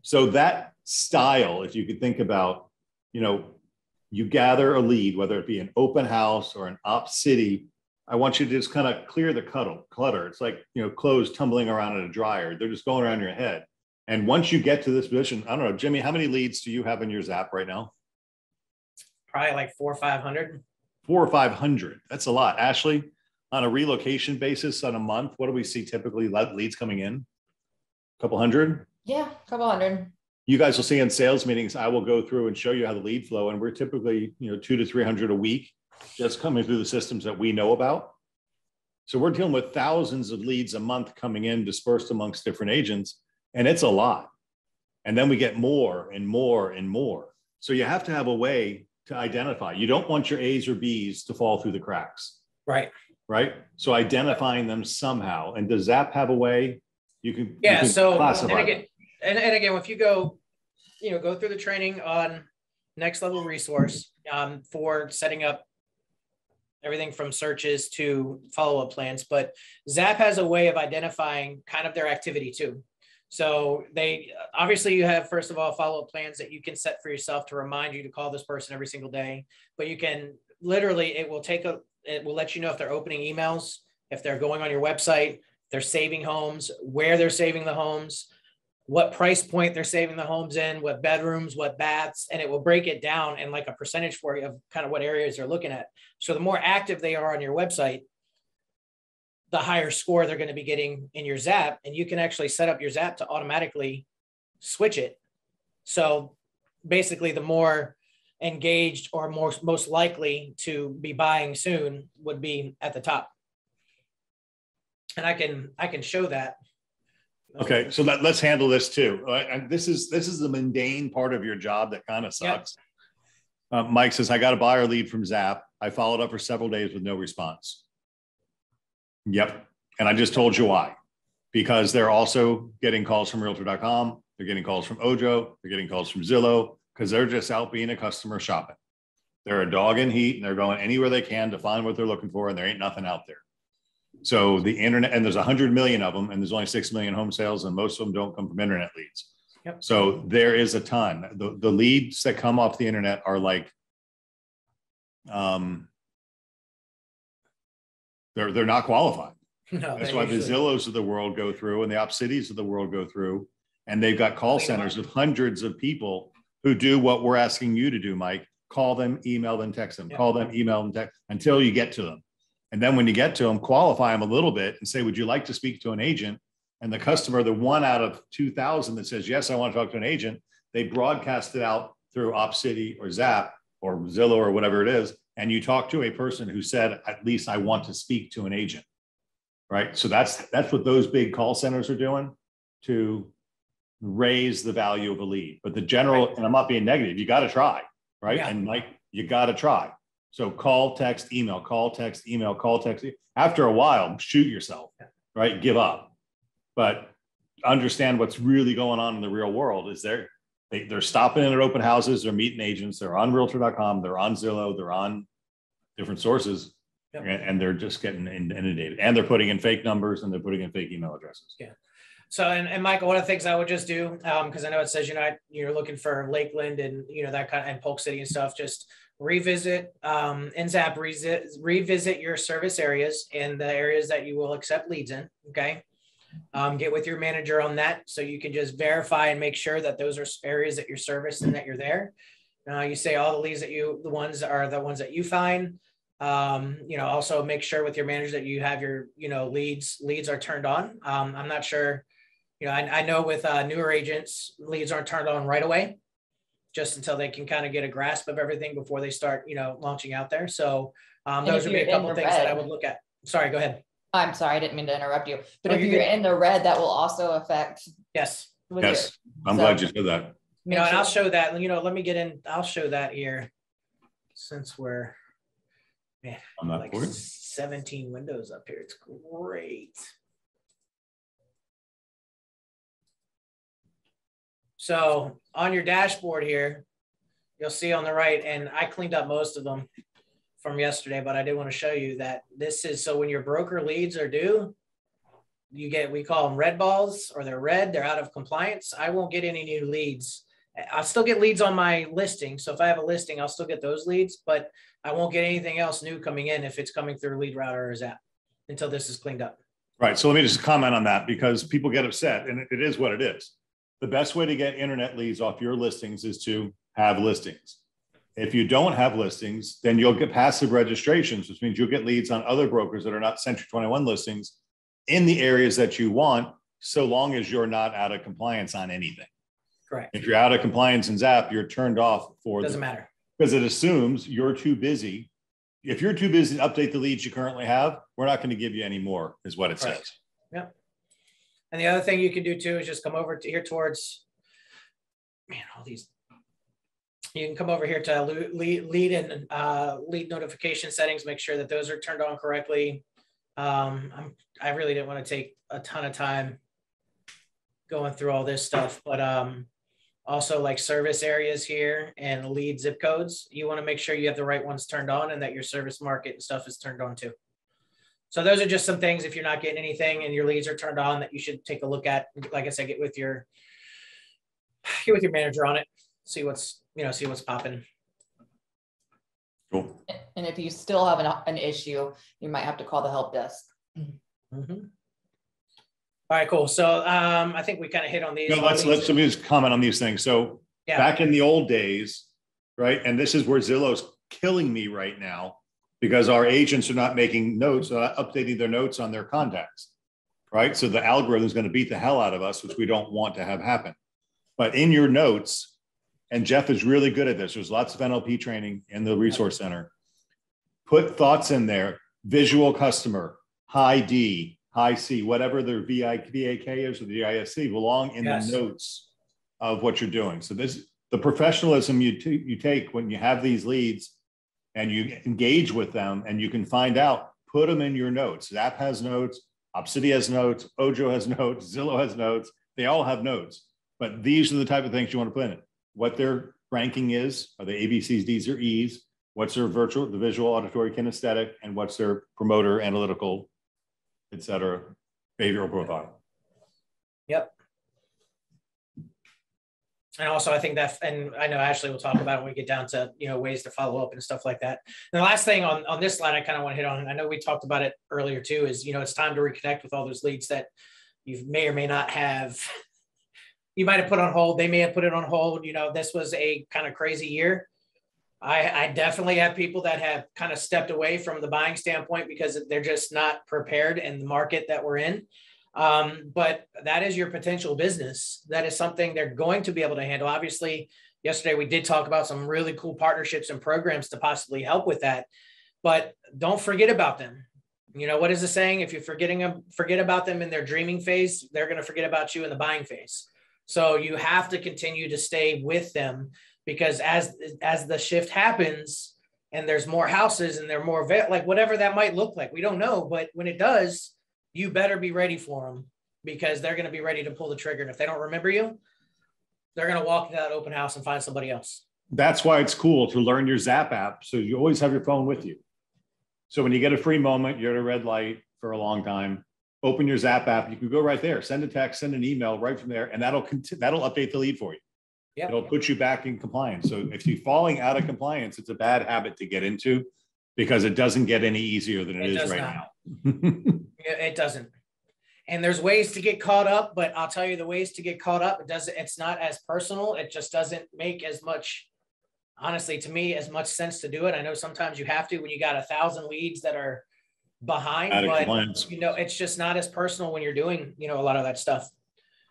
So that style, if you could think about, you gather a lead, whether it be an open house or an op city. I want you to just kind of clear the clutter. It's like, clothes tumbling around in a dryer. They're just going around your head. And once you get to this position, I don't know, Jimmy, how many leads do you have in your Zap right now? Probably like 400 or 500. 400 or 500. That's a lot. Ashley, on a relocation basis on a month, what do we see typically leads coming in? A couple hundred? Yeah, a couple hundred. You guys will see in sales meetings, I will go through and show you how the lead flow. And we're typically, 200 to 300 a week just coming through the systems that we know about. So we're dealing with thousands of leads a month coming in dispersed amongst different agents, and it's a lot. And then we get more and more and more. So you have to have a way to identify. You don't want your A's or B's to fall through the cracks. Right. Right. So identifying them somehow. And does Zap have a way you can? Yeah. You can so classify and again, if you go, go through the training on Next Level Resource for setting up everything from searches to follow-up plans, but Zap has a way of identifying kind of their activity too. So they obviously you have, first of all, follow-up plans that you can set for yourself to remind you to call this person every single day, but you can literally, it will let you know if they're opening emails, if they're going on your website, they're saving homes, where they're saving the homes, what price point they're saving the homes in, what bedrooms, what baths, and it will break it down in like a percentage for you of kind of what areas they're looking at. So the more active they are on your website, the higher score they're going to be getting in your Zap, and you can actually set up your Zap to automatically switch it. So basically the more engaged or most likely to be buying soon would be at the top. And I can show that. Okay, so let's handle this too. And this is the mundane part of your job that kind of sucks. Yep. Mike says, I got a buyer lead from Zap. I followed up for several days with no response. Yep. And I just told you why. Because they're also getting calls from realtor.com. They're getting calls from Ojo. They're getting calls from Zillow, because they're just out being a customer shopping. They're a dog in heat, and they're going anywhere they can to find what they're looking for, and there ain't nothing out there. So the internet, and there's 100 million of them, and there's only 6 million home sales, and most of them don't come from internet leads. Yep. So there is a ton. The leads that come off the internet are like, they're not qualified. No, that's why the Zillows of the world go through, and the OpCities of the world go through, and they've got call centers of hundreds of people who do what we're asking you to do, Mike. Call them, email them, text them, call them, email them, text, until you get to them. And then when you get to them, qualify them a little bit and say, would you like to speak to an agent? And the customer, the 1 out of 2,000 that says, yes, I want to talk to an agent, they broadcast it out through OpCity or Zap or Zillow or whatever it is. And you talk to a person who said, at least I want to speak to an agent, right? So that's what those big call centers are doing to raise the value of a lead. But the general, and I'm not being negative, you got to try, right? Yeah. And Mike, you got to try. So call, text, email, call, text, email, call, text. After a while, shoot yourself, right? Give up. But understand what's really going on in the real world is they're stopping in at open houses, they're meeting agents, they're on realtor.com, they're on Zillow, they're on different sources, and they're just getting inundated. And they're putting in fake numbers, and they're putting in fake email addresses. Yeah. So, and Michael, one of the things I would just do, because I know it says, you're looking for Lakeland and, that kind of, and Polk City and stuff, just revisit in Zap, revisit your service areas and the areas that you will accept leads in. Okay. Get with your manager on that, so you can just verify and make sure that those are areas that you're serviced and that you're there. You say all the leads that the ones that you find. Also make sure with your manager that you have your, leads are turned on. I'm not sure, I know with newer agents, leads aren't turned on right away, just until they can kind of get a grasp of everything before they start, launching out there. So those would be a couple of things that I would look at. Sorry, go ahead. I'm sorry, I didn't mean to interrupt you. But if you're in the red, that will also affect. Yes. Yes. I'm glad you said that. And I'll show that, let me get in. I'll show that here, since we're, like 17 windows up here. It's great. So on your dashboard here, you'll see on the right, and I cleaned up most of them from yesterday, but I did want to show you that this is, so when your broker leads are due, we call them red balls, or they're red, they're out of compliance. I won't get any new leads. I'll still get leads on my listing. So if I have a listing, I'll still get those leads, but I won't get anything else new coming in if it's coming through Lead Router or Zap until this is cleaned up. Right. So let me just comment on that, because people get upset, and it is what it is. The best way to get internet leads off your listings is to have listings. If you don't have listings, then you'll get passive registrations, which means you'll get leads on other brokers that are not Century 21 listings in the areas that you want, so long as you're not out of compliance on anything. Correct. If you're out of compliance in Zap, you're turned off for. Doesn't matter. Because it assumes you're too busy if you're too busy to update the leads you currently have, we're not going to give you any more, is what it says. Yep. And the other thing you can do too is just come over to here towards, man, all these. You can come over here to lead and lead notification settings. Make sure that those are turned on correctly. I really didn't want to take a ton of time going through all this stuff, but also like service areas here and lead zip codes. You want to make sure you have the right ones turned on and that your service market and stuff is turned on too. So those are just some things, if you're not getting anything and your leads are turned on, that you should take a look at. Like I said, get with your manager on it. See what's popping. Cool. And if you still have an issue, you might have to call the help desk. Mm-hmm. All right, cool. So I think we kind of hit on these. No, let me just comment on these things. So yeah, back in the old days, right? And this is where Zillow's killing me right now, because our agents are not making notes, not updating their notes on their contacts, right? So the algorithm is going to beat the hell out of us, which we don't want to have happen. But in your notes, and Jeff is really good at this, there's lots of NLP training in the resource center. Put thoughts in there: visual customer, high D, high C, whatever their VAK is or the VISC, belong in the notes of what you're doing. So this, the professionalism you take when you have these leads and you engage with them, and you can find out, put them in your notes. Zap has notes, Obsidian has notes, Ojo has notes, Zillow has notes. They all have notes, but these are the type of things you want to put in it. What their ranking is, are they ABCs, Ds, or Es? What's their the visual, auditory, kinesthetic, and what's their promoter, analytical, et cetera, behavioral profile. Yep. And also I think that, and I know Ashley will talk about it when we get down to, ways to follow up and stuff like that. And the last thing on this slide, I kind of want to hit on, and I know we talked about it earlier too, is, it's time to reconnect with all those leads that you may or may not have, you might have put on hold. They may have put it on hold. This was a kind of crazy year. I definitely have people that have kind of stepped away from the buying standpoint because they're just not prepared in the market that we're in. But that is your potential business. That is something they're going to be able to handle. Obviously, yesterday we did talk about some really cool partnerships and programs to possibly help with that, but don't forget about them. What is the saying? If you forget about them in their dreaming phase, they're going to forget about you in the buying phase. So you have to continue to stay with them, because as the shift happens and there's more houses and they're more like whatever that might look like, we don't know, but when it does, you better be ready for them, because they're going to be ready to pull the trigger. And if they don't remember you, they're going to walk into that open house and find somebody else. That's why it's cool to learn your Zap app, so you always have your phone with you. So when you get a free moment, you're at a red light for a long time, open your Zap app. You can go right there, send a text, send an email right from there, and that'll update the lead for you. Yep. It'll put you back in compliance. So if you're falling out of compliance, it's a bad habit to get into, because it doesn't get any easier than it is right now. It doesn't. And there's ways to get caught up, but I'll tell you the ways to get caught up, it's not as personal. It just doesn't make as much, honestly, to me, as much sense to do it. I know sometimes you have to when you got 1,000 leads that are behind, but it's just not as personal when you're doing, a lot of that stuff.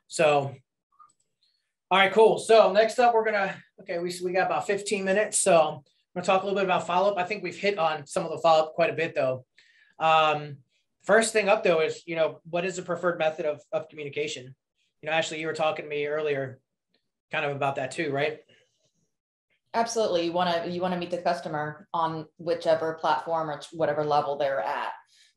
So, all right, cool. So next up, we got about 15 minutes. So I'm going to talk a little bit about follow-up. I think we've hit on some of the follow-up quite a bit though. First thing up though is, what is the preferred method of communication? Ashley, you were talking to me earlier kind of about that too, right? Absolutely. You want to meet the customer on whichever platform or whatever level they're at,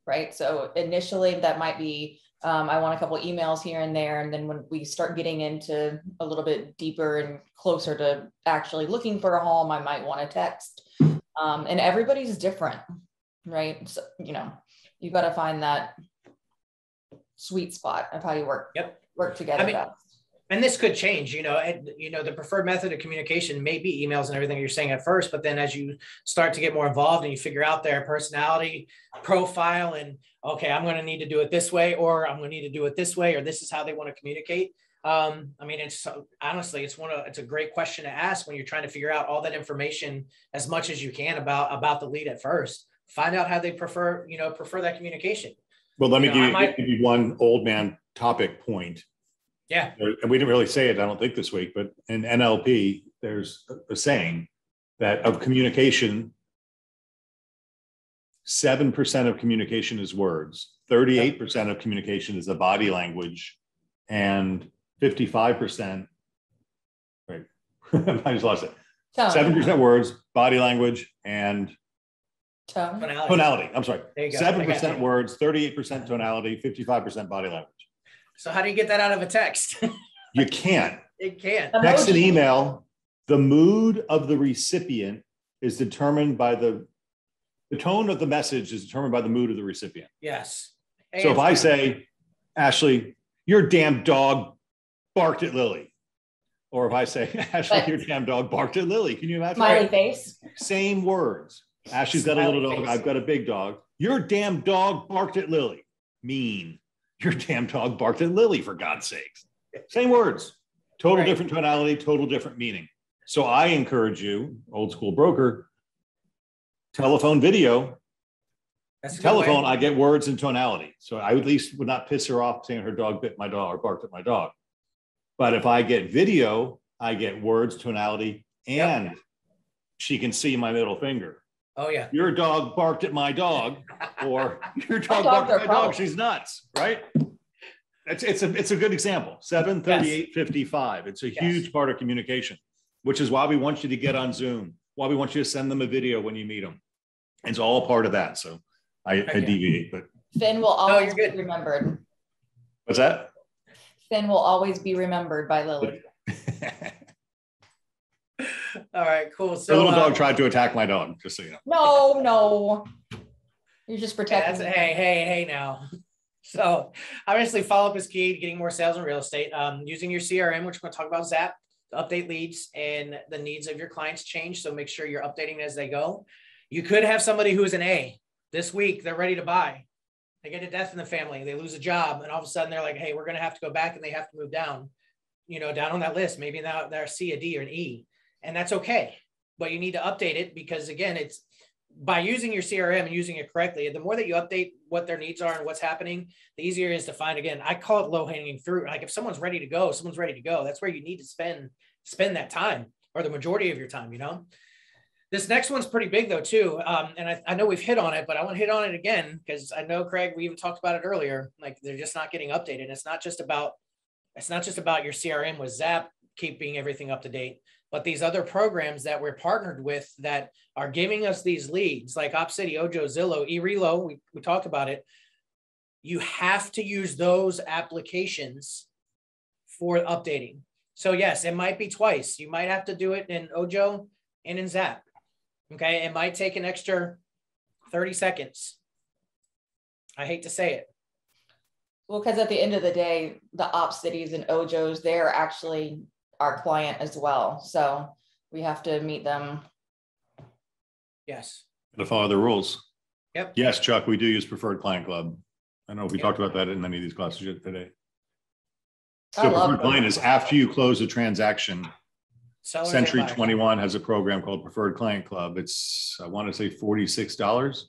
right? So initially that might be, I want a couple of emails here and there. And then when we start getting into a little bit deeper and closer to actually looking for a home, I might want to text. And everybody's different, right? So, you got to find that sweet spot of how you work together. Best. And this could change, the preferred method of communication may be emails and everything you're saying at first, but then as you start to get more involved and you figure out their personality profile and, okay, I'm going to need to do it this way, or I'm going to need to do it this way, or this is how they want to communicate. It's honestly, it's a great question to ask when you're trying to figure out all that information as much as you can about the lead at first. Find out how they prefer that communication. Well, let me give you one old man topic point. Yeah. And we didn't really say it, I don't think, this week, but in NLP, there's a saying that of communication, 7% of communication is words, 38% of communication is the body language, and 55%, right, I just lost it. 7% words, body language, and tonality. I'm sorry. 7% words, 38% tonality, 55% body language. So how do you get that out of a text? You can't. It can't. Text and email, the mood of the recipient is determined by the tone of the message is determined by the mood of the recipient. Yes. So if I say, Ashley, your damn dog barked at Lily. Or if I say, Ashley, your damn dog barked at Lily. Can you imagine? Smiley face. Same words. Ashley's got a little dog. I've got a big dog. Your damn dog barked at Lily. Mean. Your damn dog barked at Lily, for God's sakes. Same words. Total different tonality, total different meaning. So I encourage you, old school broker, telephone video. Telephone, I get words and tonality. So I at least would not piss her off saying her dog bit my dog or barked at my dog. But if I get video, I get words, tonality, and she can see my middle finger. Oh, yeah. Your dog barked at my dog, or your dog barked at my dog. She's nuts, right? It's a good example. 7, 38, 55. It's a huge part of communication, which is why we want you to get on Zoom, why we want you to send them a video when you meet them. It's all part of that. So I deviate, but Finn will always be remembered. What's that? Finn will always be remembered by Lily. All right, cool. So the little dog tried to attack my dog, just so you know. No. You're just protecting. Hey now. So obviously follow-up is key to getting more sales in real estate. Using your CRM, which we're going to talk about Zap, to update leads, and the needs of your clients change. So make sure you're updating as they go. You could have somebody who's an A this week. They're ready to buy. They get a death in the family. They lose a job. And all of a sudden they're like, hey, we're going to have to go back, and they have to move down, down on that list. Maybe now they're C, a D, or an E. And that's okay. But you need to update it because, again, it's by using your CRM and using it correctly. The more that you update what their needs are and what's happening, the easier it is to find. Again, I call it low-hanging fruit. Like if someone's ready to go, someone's ready to go. That's where you need to spend that time, or the majority of your time, This next one's pretty big though too. And I know we've hit on it, but I want to hit on it again because I know, Craig, we even talked about it earlier. Like they're just not getting updated. It's not just about your CRM with Zap keeping everything up to date, but these other programs that we're partnered with that are giving us these leads, like OpCity, Ojo, Zillow, eRelo, we talked about it. You have to use those applications for updating. So yes, it might be twice. You might have to do it in Ojo and in Zap. Okay, it might take an extra 30 seconds. I hate to say it. Well, because at the end of the day, the OpCities and Ojos, they're actually our client as well. So we have to meet them. Yes. To follow the rules. Yep. Yes, Chuck, we do use Preferred Client Club. I know we talked about that in many of these classes today. So Preferred Client is after you close a transaction. Century 21 has a program called Preferred Client Club. It's, I want to say $46,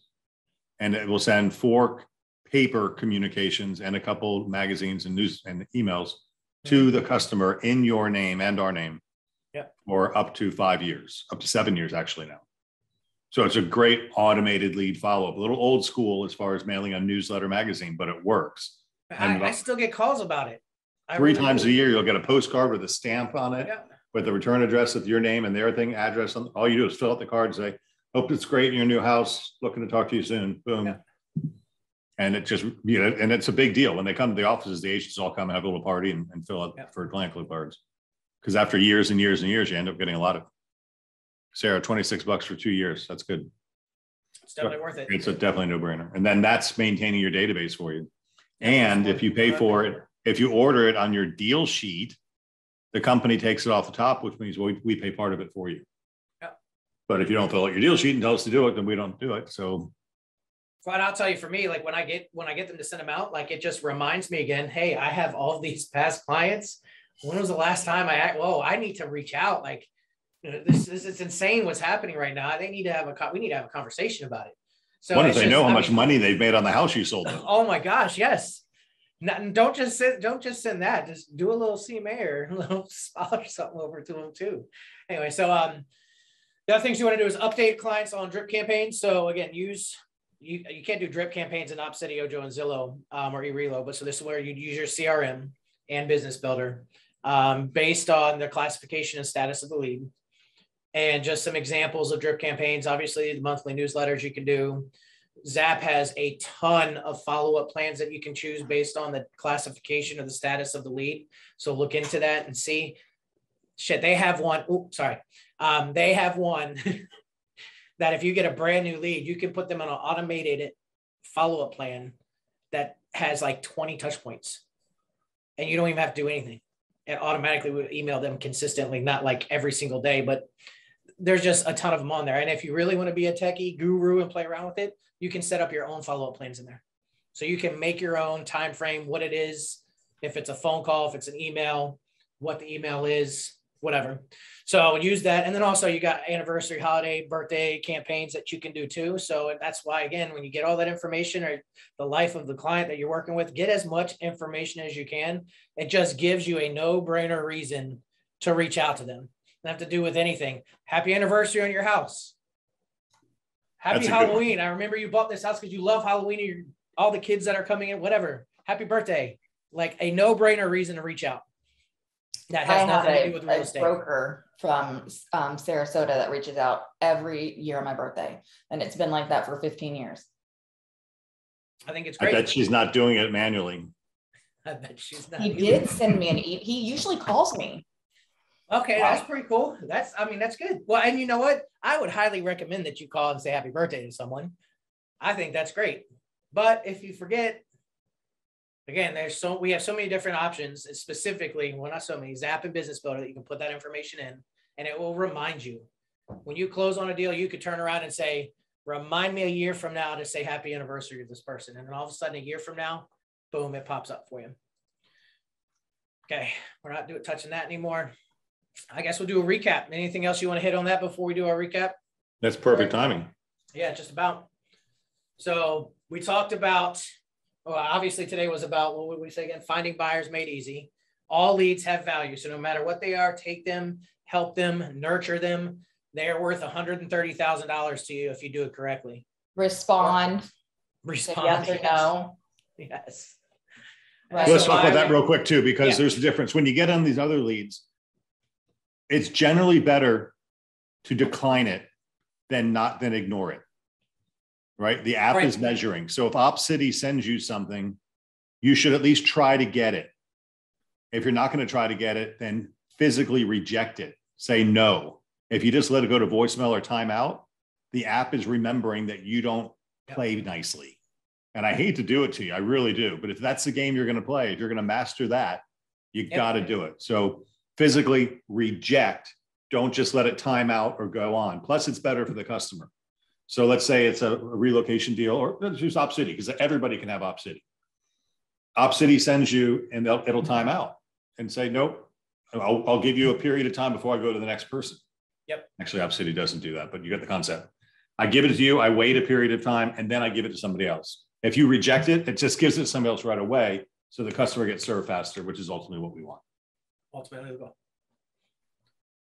and it will send 4 paper communications and a couple magazines and news and emails to the customer in your name and our name, or up to 5 years, up to 7 years actually now. So it's a great automated lead follow-up, a little old school as far as mailing a newsletter magazine, but it works. I still get calls about it. 3 times a year, you'll get a postcard with a stamp on it, with the return address with your name and their address on. All you do is fill out the card and say, hope it's great in your new house. Looking to talk to you soon. Boom. Yeah. And it just, and it's a big deal. When they come to the offices, the agents all come and have a little party and fill out for client club cards. Because after years and years and years, you end up getting a lot of, Sarah, $26 for 2 years. That's good. It's definitely worth it. It's a definitely no brainer. And then that's maintaining your database for you. And if you pay for it, if you order it on your deal sheet, the company takes it off the top, which means we pay part of it for you. Yeah. But if you don't fill out your deal sheet and tell us to do it, then we don't do it. So. But I'll tell you, for me, like when I get them to send them out, like it just reminds me again, hey, I have all of these past clients. When was the last time I need to reach out? Like this is insane what's happening right now. We need to have a conversation about it. So what if they know how much money they've made on the house you sold them? Oh my gosh, yes. Don't just send that. Just do a little CMA or a little spot or something over to them too. Anyway, so the other things you want to do is update clients on drip campaigns. So again, use you can't do drip campaigns in Opcity, Ojo, and Zillow or eRelo, but so this is where you'd use your CRM and Business Builder based on the classification and status of the lead. And just some examples of drip campaigns, obviously the monthly newsletters you can do. Zap has a ton of follow-up plans that you can choose based on the classification of the status of the lead. So look into that and see. Shit, they have one. Oops, sorry. They have one that if you get a brand new lead, you can put them on an automated follow-up plan that has like 20 touch points. And you don't even have to do anything. It automatically would email them consistently, not like every single day, but there's just a ton of them on there. And if you really want to be a techie guru and play around with it, you can set up your own follow-up plans in there. So you can make your own time frame, what it is, if it's a phone call, if it's an email, what the email is, whatever. So use that. And then also you got anniversary, holiday, birthday campaigns that you can do too. So that's why, again, when you get all that information or the life of the client that you're working with, get as much information as you can. It just gives you a no-brainer reason to reach out to them. Have to do with anything. Happy anniversary on your house. Happy Halloween. I remember you bought this house because you love Halloween and all the kids that are coming in, whatever. Happy birthday. Like a no-brainer reason to reach out. That has nothing to do with real estate. I have a broker from Sarasota that reaches out every year on my birthday. And it's been like that for 15 years. I think it's great. I bet she's not doing it manually. I bet she's not. He did send me he usually calls me. Okay, that's pretty cool. That's good. Well, and you know what? I would highly recommend that you call and say happy birthday to someone. I think that's great. But if you forget, again, we have so many different options, specifically, well, not so many, Zap and Business Builder, that you can put that information in, and it will remind you. When you close on a deal, you could turn around and say, remind me a year from now to say happy anniversary to this person. And then all of a sudden, a year from now, boom, it pops up for you. Okay, we're not touching that anymore. I guess we'll do a recap. Anything else you want to hit on that before we do our recap? That's perfect timing. Yeah, just about. So we talked about, well, obviously today was about, what would we say again? Finding buyers made easy. All leads have value. So no matter what they are, take them, help them, nurture them. They are worth $130,000 to you if you do it correctly. Respond. Yes or no. Yes. Right. Let's talk about that real quick too, because there's a difference. When you get on these other leads, it's generally better to decline it than ignore it, right? The app is measuring. So if Opcity sends you something, you should at least try to get it. If you're not going to try to get it, then physically reject it. Say no. If you just let it go to voicemail or timeout, the app is remembering that you don't play nicely. And I hate to do it to you. I really do. But if that's the game you're going to play, if you're going to master that, you got to do it. So physically reject. Don't just let it time out or go on. Plus, it's better for the customer. So let's say it's a relocation deal, or let's use Opcity, because everybody can have Opcity. Opcity sends you, and it'll time out and say, nope, I'll give you a period of time before I go to the next person. Yep. Actually, Opcity doesn't do that, but you get the concept. I give it to you, I wait a period of time, and then I give it to somebody else. If you reject it, it just gives it to somebody else right away. So the customer gets served faster, which is ultimately what we want. Ultimately the goal.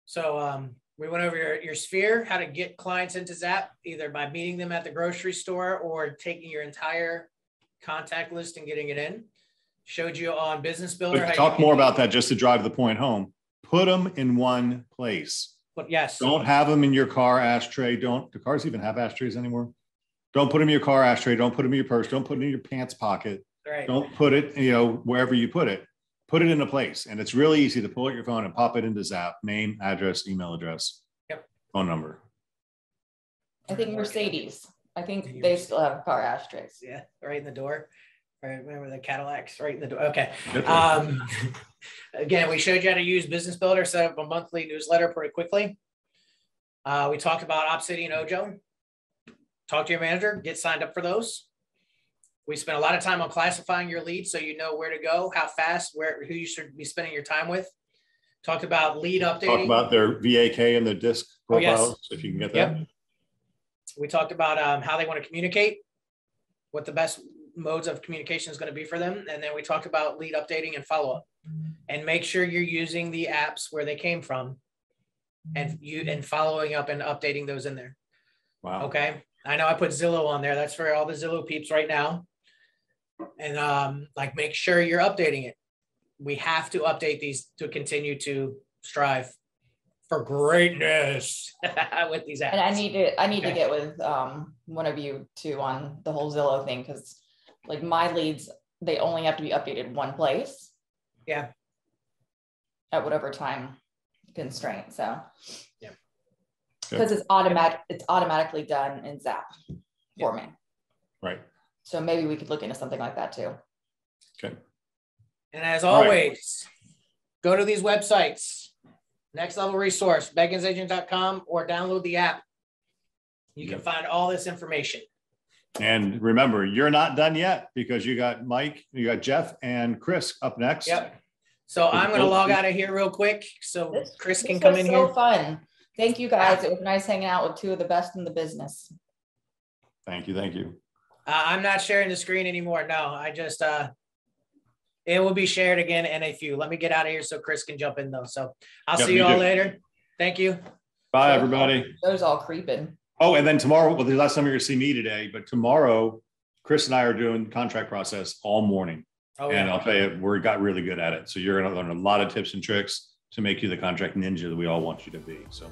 So we went over your sphere, how to get clients into Zap, either by meeting them at the grocery store or taking your entire contact list and getting it in. Showed you on Business Builder. But talk more about that just to drive the point home. Put them in one place. But yes. Don't have them in your car ashtray. Do cars even have ashtrays anymore? Don't put them in your car ashtray. Don't put them in your purse. Don't put it in your pants pocket. Right. Don't put it, wherever you put it. Put it in a place. And it's really easy to pull out your phone and pop it into Zap. Name, address, email address, phone number. I think Mercedes. I think they still have car ashtrays. Yeah, right in the door. Right, remember the Cadillacs right in the door. Okay. Again, we showed you how to use Business Builder, set up a monthly newsletter pretty quickly. We talked about Opcity and Ojo. Talk to your manager, get signed up for those. We spent a lot of time on classifying your leads so you know where to go, how fast, who you should be spending your time with. Talked about lead updating. Talk about their VAK and their disc profiles, if you can get that. Yep. We talked about how they want to communicate, what the best modes of communication is going to be for them. And then we talked about lead updating and follow-up. And make sure you're using the apps where they came from and following up and updating those in there. Wow. Okay. I know I put Zillow on there. That's for all the Zillow peeps right now. And like, make sure you're updating it. We have to update these to continue to strive for greatness with these apps. And I need to get with one of you too on the whole Zillow thing, because like my leads, they only have to be updated one place. Yeah. At whatever time constraint. So yeah. Because it's automatically done in Zap for me. Right. So maybe we could look into something like that too. Okay. And as always, go to these websites. Next Level Resource, BegginsAgent.com, or download the app. You can find all this information. And remember, you're not done yet, because you got Mike, you got Jeff, and Chris up next. Yep. So I'm going to log out of here real quick so Chris can come in here. So fun. Thank you guys. It was nice hanging out with two of the best in the business. Thank you. Thank you. I'm not sharing the screen anymore. No, I just, it will be shared again in a few. Let me get out of here so Chris can jump in though. So I'll see you all later. Thank you. Bye, everybody. Those all creeping. Oh, and then tomorrow, well, the last time you're going to see me today, but tomorrow, Chris and I are doing the contract process all morning. Oh, and I'll tell you, we got really good at it. So you're going to learn a lot of tips and tricks to make you the contract ninja that we all want you to be. So